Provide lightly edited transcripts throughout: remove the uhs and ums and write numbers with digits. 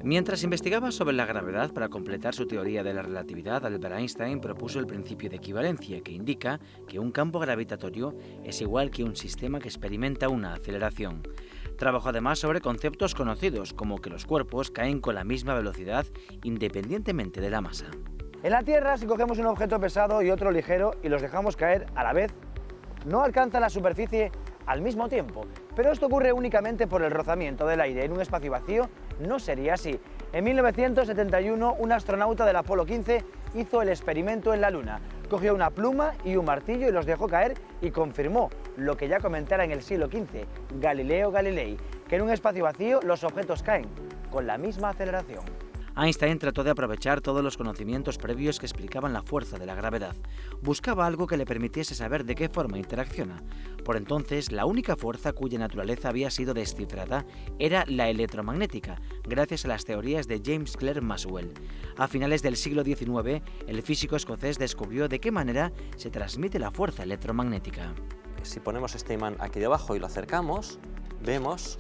Mientras investigaba sobre la gravedad para completar su teoría de la relatividad, Albert Einstein propuso el principio de equivalencia, que indica que un campo gravitatorio es igual que un sistema que experimenta una aceleración. Trabajó además sobre conceptos conocidos, como que los cuerpos caen con la misma velocidad independientemente de la masa. En la Tierra, si cogemos un objeto pesado y otro ligero y los dejamos caer a la vez, no alcanzan la superficie al mismo tiempo. Pero esto ocurre únicamente por el rozamiento del aire. En un espacio vacío no sería así. En 1971, un astronauta del Apolo 15 hizo el experimento en la Luna. Cogió una pluma y un martillo y los dejó caer y confirmó lo que ya comentara en el siglo XV Galileo Galilei, que en un espacio vacío los objetos caen con la misma aceleración. Einstein trató de aprovechar todos los conocimientos previos que explicaban la fuerza de la gravedad. Buscaba algo que le permitiese saber de qué forma interacciona. Por entonces, la única fuerza cuya naturaleza había sido descifrada era la electromagnética, gracias a las teorías de James Clerk Maxwell. A finales del siglo XIX, el físico escocés descubrió de qué manera se transmite la fuerza electromagnética. Si ponemos este imán aquí debajo y lo acercamos, vemos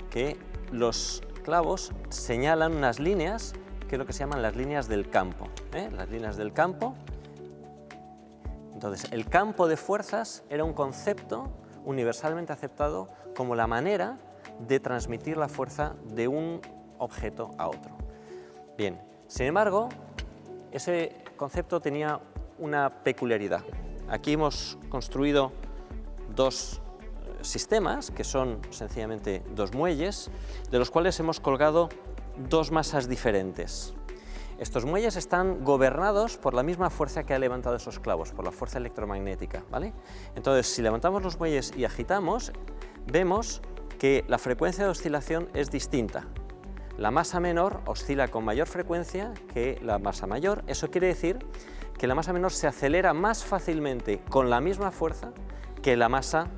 que los clavos señalan unas líneas, que es lo que se llaman las líneas del campo. Las líneas del campo. Entonces, el campo de fuerzas era un concepto universalmente aceptado como la manera de transmitir la fuerza de un objeto a otro. Bien, sin embargo, ese concepto tenía una peculiaridad. Aquí hemos construido dos sistemas, que son sencillamente dos muelles, de los cuales hemos colgado dos masas diferentes. Estos muelles están gobernados por la misma fuerza que ha levantado esos clavos, por la fuerza electromagnética, ¿vale? Entonces, si levantamos los muelles y agitamos, vemos que la frecuencia de oscilación es distinta. La masa menor oscila con mayor frecuencia que la masa mayor. Eso quiere decir que la masa menor se acelera más fácilmente con la misma fuerza que la masa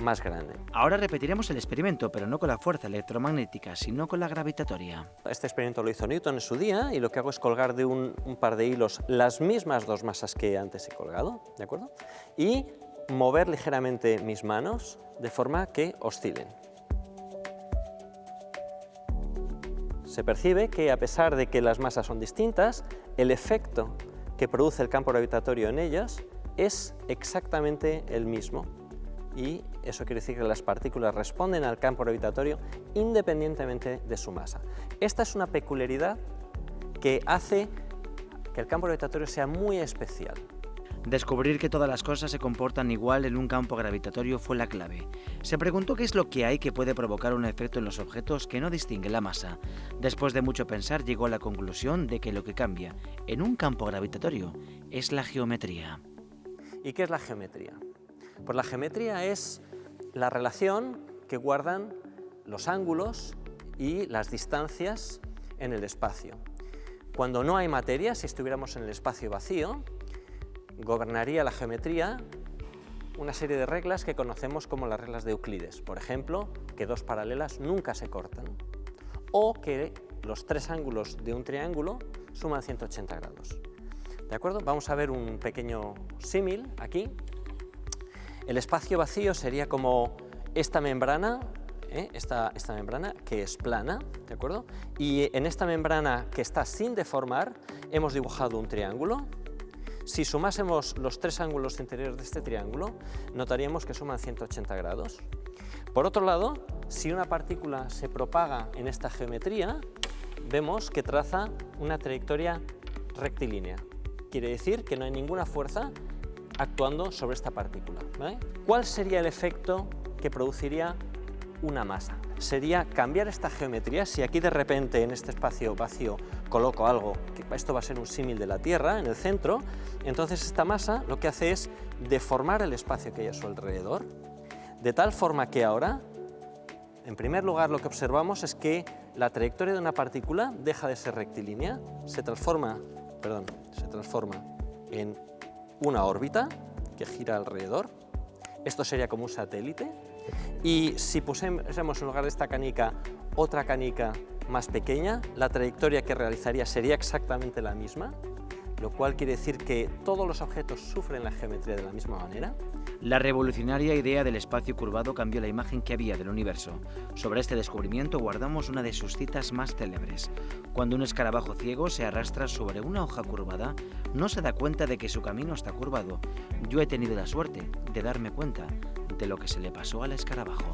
más grande. Ahora repetiremos el experimento, pero no con la fuerza electromagnética, sino con la gravitatoria. Este experimento lo hizo Newton en su día y lo que hago es colgar de un par de hilos las mismas dos masas que antes he colgado, ¿de acuerdo? Y mover ligeramente mis manos de forma que oscilen. Se percibe que a pesar de que las masas son distintas, el efecto que produce el campo gravitatorio en ellas es exactamente el mismo. Y eso quiere decir que las partículas responden al campo gravitatorio independientemente de su masa. Esta es una peculiaridad que hace que el campo gravitatorio sea muy especial. Descubrir que todas las cosas se comportan igual en un campo gravitatorio fue la clave. Se preguntó qué es lo que hay que puede provocar un efecto en los objetos que no distingue la masa. Después de mucho pensar, llegó a la conclusión de que lo que cambia en un campo gravitatorio es la geometría. ¿Y qué es la geometría? Pues la geometría es la relación que guardan los ángulos y las distancias en el espacio. Cuando no hay materia, si estuviéramos en el espacio vacío, gobernaría la geometría una serie de reglas que conocemos como las reglas de Euclides. Por ejemplo, que dos paralelas nunca se cortan, o que los tres ángulos de un triángulo suman 180 grados. ¿De acuerdo? Vamos a ver un pequeño símil aquí. El espacio vacío sería como esta membrana, esta membrana que es plana, ¿de acuerdo? Y en esta membrana que está sin deformar hemos dibujado un triángulo. Si sumásemos los tres ángulos interiores de este triángulo, notaríamos que suman 180 grados. Por otro lado, si una partícula se propaga en esta geometría, vemos que traza una trayectoria rectilínea. Quiere decir que no hay ninguna fuerza actuando sobre esta partícula, ¿vale? ¿Cuál sería el efecto que produciría una masa? Sería cambiar esta geometría. Si aquí de repente en este espacio vacío coloco algo, que esto va a ser un símil de la Tierra en el centro, entonces esta masa lo que hace es deformar el espacio que hay a su alrededor, de tal forma que ahora, en primer lugar, lo que observamos es que la trayectoria de una partícula deja de ser rectilínea, se transforma en una órbita que gira alrededor. Esto sería como un satélite. Y si pusiéramos en lugar de esta canica otra canica más pequeña, la trayectoria que realizaría sería exactamente la misma. lo cual quiere decir que todos los objetos sufren la geometría de la misma manera. La revolucionaria idea del espacio curvado cambió la imagen que había del universo. Sobre este descubrimiento guardamos una de sus citas más célebres. Cuando un escarabajo ciego se arrastra sobre una hoja curvada, no se da cuenta de que su camino está curvado. Yo he tenido la suerte de darme cuenta de lo que se le pasó al escarabajo.